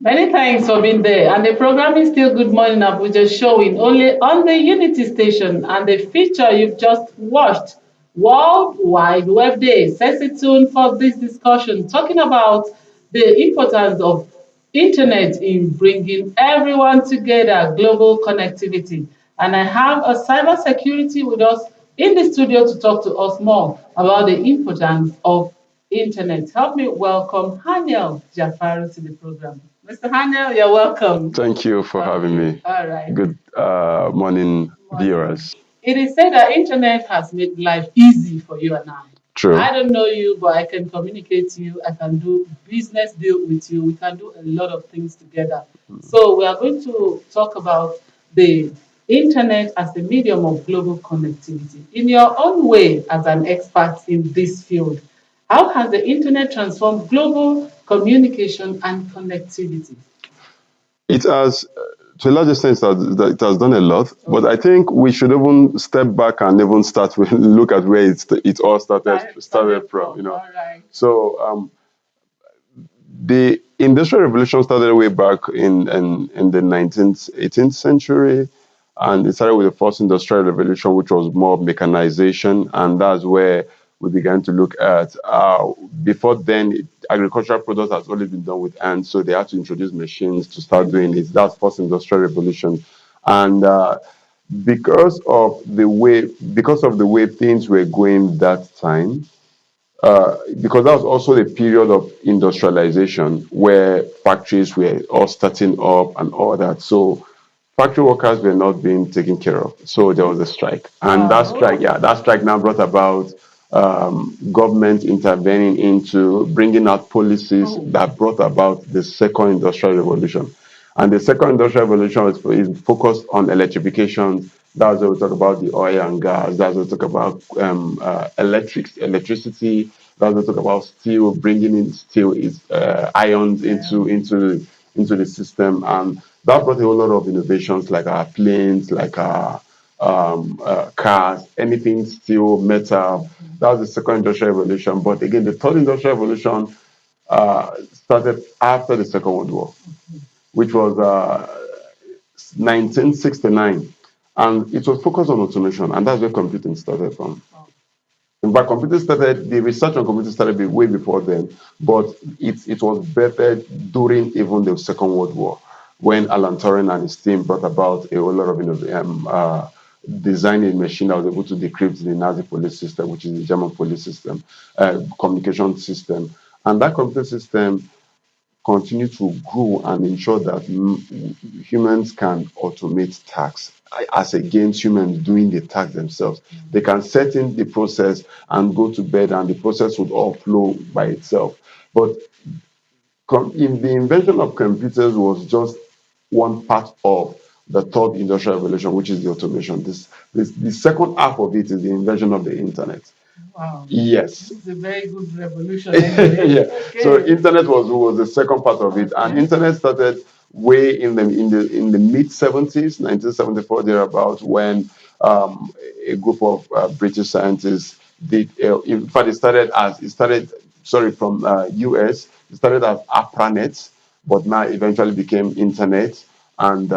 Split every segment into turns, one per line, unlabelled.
Many thanks for being there. And the program is still Good Morning Abuja showing only on the Unity station. And the feature you've just watched, World Wide Web Day, sets it tune for this discussion, talking about the importance of internet in bringing everyone together, global connectivity. And I have a cybersecurity with us in the studio to talk to us more about the importance of internet. Help me welcome Haniel Jafari to the program. Mr. Haniel, you're welcome.
Thank you for having
Okay,
me.
all right.
Good morning,
Morning.
viewers.
It is said that internet has made life easy for you and I. I
True.
don't know you, but I can communicate to you. I can do business deal with you. We can do a lot of things together. So we are going to talk about the internet as the medium of global connectivity. In your own way, as an expert in this field, how has the internet transformed global communication and connectivity?
It has, to a large extent, it has done a lot, but I think we should even step back and even start with look at where it all started from.
All right.
So the industrial revolution started way back in the 19th, 18th century, and it started with the first industrial revolution, which was more mechanization, and that's where we began to look at. Before then, agricultural products has always been done with hands, so they had to introduce machines to start doing it. That's first industrial revolution, and because of the way things were going that time, because that was also the period of industrialization where factories were all starting up and all that. So factory workers were not being taken care of. So there was a strike. And that strike now brought about government intervening into bringing out policies that brought about the second industrial revolution. And the second industrial revolution is focused on electrification. That's where we talk about the oil and gas. That's where we talk about electricity. That's where we talk about steel, bringing in steel is ions into the system, and that brought a whole lot of innovations like our planes, like our cars, anything steel, metal. That was the second industrial revolution. But again, the third industrial revolution started after the Second World War, which was 1969. And it was focused on automation, and that's where computing started from. In fact, the research on computing started way before then, but it was better during even the Second World War when Alan Turing and his team brought about a whole lot of designing a machine that was able to decrypt the Nazi police system, which is the German police system, communication system. And that computer system continue to grow and ensure that humans can automate tasks as against humans doing the task themselves. They can set in the process and go to bed, and the process would all flow by itself. But in the invention of computers was just one part of the third industrial revolution, which is the automation. The second half of it is the invention of the internet.
Wow.
Yes.
It's a very good revolution anyway.
Yeah.
Okay.
So internet was the second part of it, and internet started way in the mid 70s, 1974 thereabout, when a group of British scientists did. In fact, from US. It started as ARPANET, but now eventually became internet and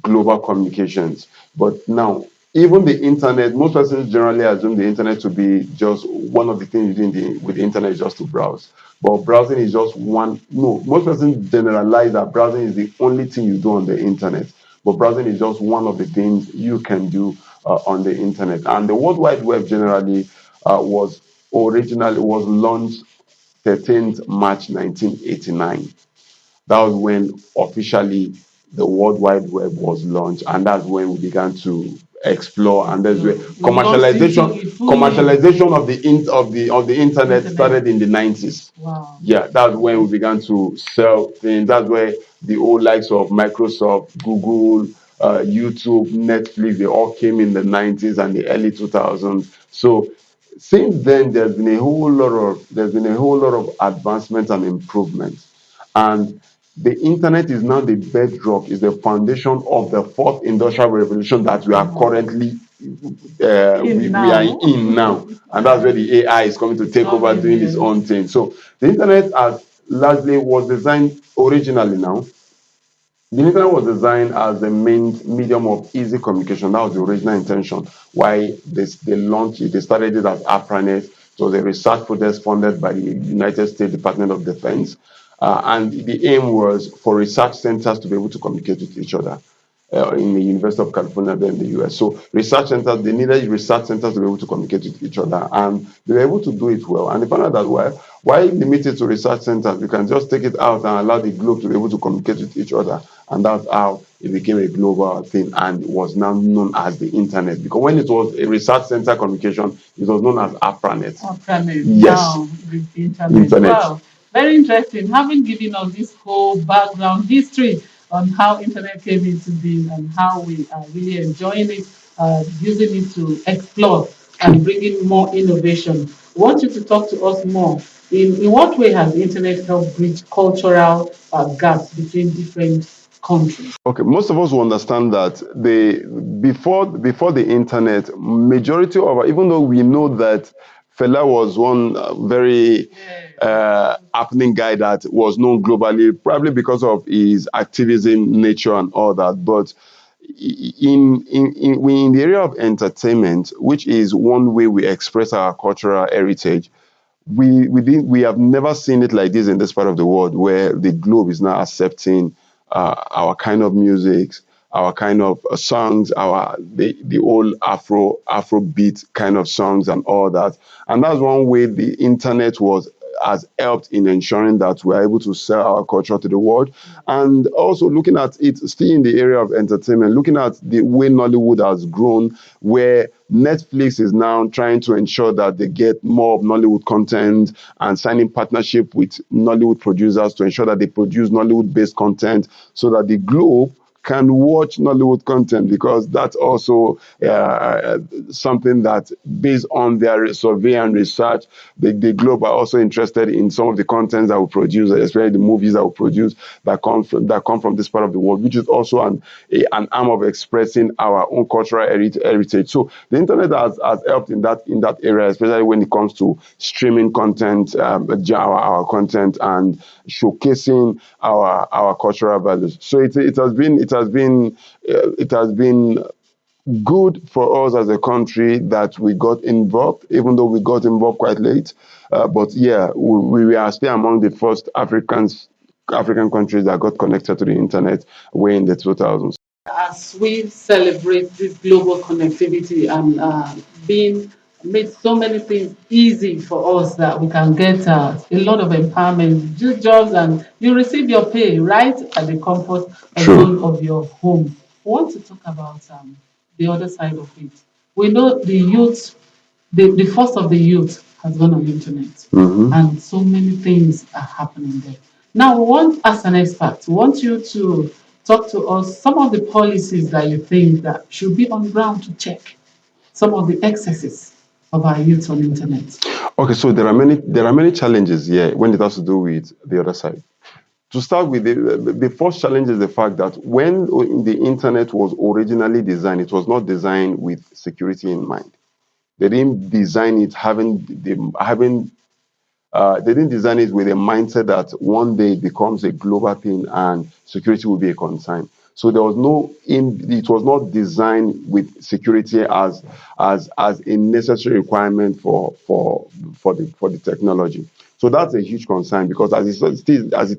global communications. But now, even the internet, most persons generally assume the internet to be just one of the things you do with the internet is just to browse. But browsing is just one. No, most persons generalize that browsing is the only thing you do on the internet. But browsing is just one of the things you can do on the internet. And the World Wide Web generally was launched 13th March 1989. That was when officially the World Wide Web was launched, and that's when we began to explore. And that's where commercialization of the internet started in the 90s.
Wow.
Yeah, that's when we began to sell things. That's where the old likes of Microsoft, Google, YouTube, Netflix, they all came in the 90s and the early 2000s. So since then, there's been a whole lot of advancement and improvement, and the internet is now the bedrock, is the foundation of the fourth industrial revolution that we are currently we are in now, and that's where the AI is coming to take over doing its own thing. So the internet has largely was designed originally now. The internet was designed as the main medium of easy communication. That was the original intention. Why they launched it, they started it as ARPANET. It was a research project funded by the United States Department of Defense. And the aim was for research centers to be able to communicate with each other in the University of California there in the US. So research centers, they needed research centers to be able to communicate with each other, and they were able to do it well. And they found out that why limit it to research centers? You can just take it out and allow the globe to be able to communicate with each other, and that's how it became a global thing and was now known as the internet. Because when it was a research center communication, it was known as ARPANET.
ARPANET.
Yes.
Now, the internet. Wow. Very interesting. Having given us this whole background history on how internet came into being and how we are really enjoying it, using it to explore and bringing more innovation. I want you to talk to us more. In what way has the internet helped bridge cultural gaps between different countries?
Okay, most of us will understand that the before the internet, majority of even though we know that Fela was one very happening guy that was known globally, probably because of his activism nature and all that, but in the area of entertainment, which is one way we express our cultural heritage, we have never seen it like this in this part of the world, where the globe is now accepting our kind of music, our kind of songs, the old Afrobeat kind of songs and all that. And that's one way the internet has helped in ensuring that we're able to sell our culture to the world. And also looking at it still in the area of entertainment, looking at the way Nollywood has grown, where Netflix is now trying to ensure that they get more of Nollywood content and signing partnership with Nollywood producers to ensure that they produce Nollywood-based content so that the globe can watch Nollywood content, because that's also something that, based on their survey and research, the Globe are also interested in some of the contents that we produce, especially the movies that we produce that come from this part of the world, which is also an arm of expressing our own cultural heritage. So the internet has helped in that area, especially when it comes to streaming content, our content, and showcasing our cultural values. So it has been good for us as a country that we got involved, even though we got involved quite late. But yeah, we are still among the first African countries that got connected to the internet way in the 2000s.
As we celebrate this global connectivity and being made so many things easy for us that we can get a lot of empowerment, do jobs, and you receive your pay right at the comfort zone of your home. We want to talk about the other side of it. We know the youth, the first of the youth has gone on the internet, and so many things are happening there. Now, we want, as an expert, we want you to talk to us some of the policies that you think that should be on ground to check some of the excesses of our youth on the internet.
Okay, so there are many challenges here when it has to do with the other side. To start with, the first challenge is the fact that when the internet was originally designed, it was not designed with security in mind. They didn't design it they didn't design it with a mindset that one day it becomes a global thing and security will be a concern. So it was not designed with security as a necessary requirement for the technology. So that's a huge concern, because as it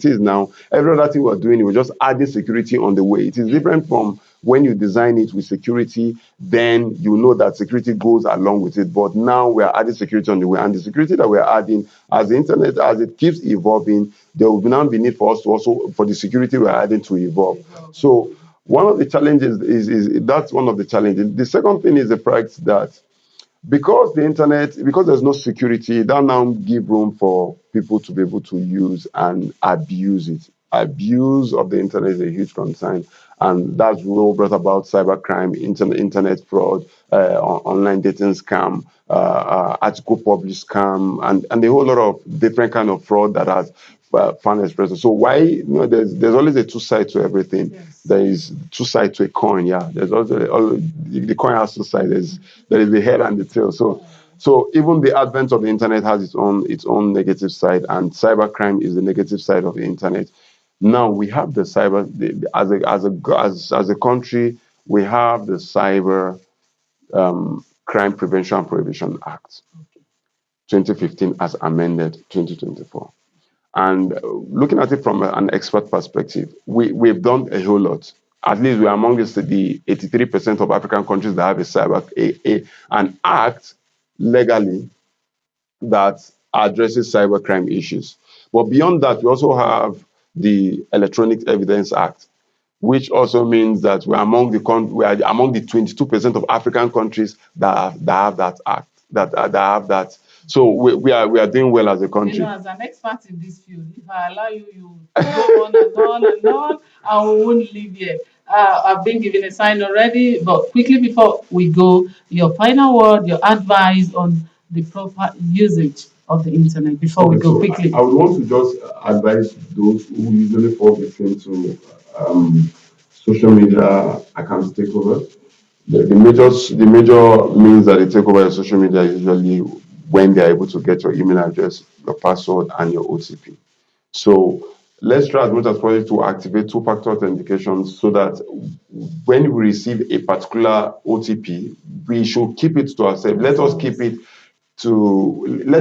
is now, every other thing we're doing, we're just adding security on the way. It is different from when you design it with security, then you know that security goes along with it. But now we are adding security on the way, and the security that we are adding, as the internet, as it keeps evolving, there will now be need for us to also, for the security we are adding to evolve. So one of the challenges is that's one of the challenges. The second thing is the fact that because there's no security, that now give room for people to be able to use and abuse it. Abuse of the internet is a huge concern, and that's what brought about cybercrime, internet fraud, online dating scam, article publish scam, and a whole lot of different kind of fraud that has found expression. So there's always a two side to everything. Yes. There is two sides to a coin. Yeah, there's also the coin has two sides. There is the head and the tail. So So even the advent of the internet has its own negative side, and cybercrime is the negative side of the internet. Now we have the cyber as a country, we have the Cyber Crime Prevention and Prohibition Act 2015 as amended 2024. And looking at it from an expert perspective, we've done a whole lot. At least we're amongst the 83% of African countries that have an act legally that addresses cybercrime issues. But beyond that, we also have the Electronic Evidence Act, which also means that we are among the 22% of African countries that have that act, that have that. So we are doing well as a country.
As an expert in this field, if I allow you, you go on and on and on, I won't leave here. I've been given a sign already, but quickly before we go, your final word, your advice on the proper usage of the internet before we go quickly.
I would want to just advise those who usually fall victim to social media account takeover. The major means that they take over your social media is usually when they are able to get your email address, your password, and your OTP. So let's try as much as possible to activate two-factor authentication so that when we receive a particular OTP, we should keep it to ourselves. Let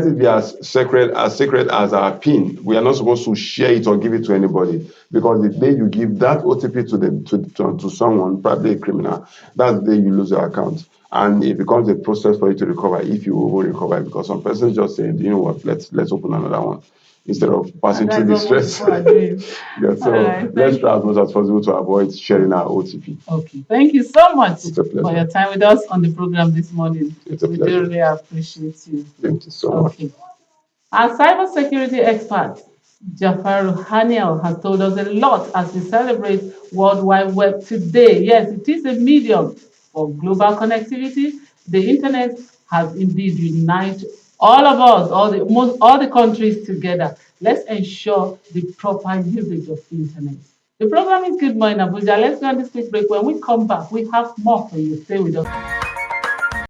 it be as sacred as our PIN. We are not supposed to share it or give it to anybody, because the day you give that OTP to someone, probably a criminal, that's the day you lose your account. And it becomes a process for you to recover, if you will recover, because some persons just say, you know what, let's open another one, instead of passing through the stress. Yeah, so let's try as much as possible to avoid sharing our OTP.
Okay, thank you so much
It's a pleasure
for your time with us on the program this morning.
It's a
We
pleasure.
do really appreciate you.
Thank you so much.
Our cybersecurity expert, Jafaru Haniel, has told us a lot as we celebrate World Wide Web today. Yes, it is a medium for global connectivity. The internet has indeed united all of us, all the countries together. Let's ensure the proper usage of the internet. The program is Good Morning Abuja. Let's go on this quick break. When we come back, we have more for you. Stay with us.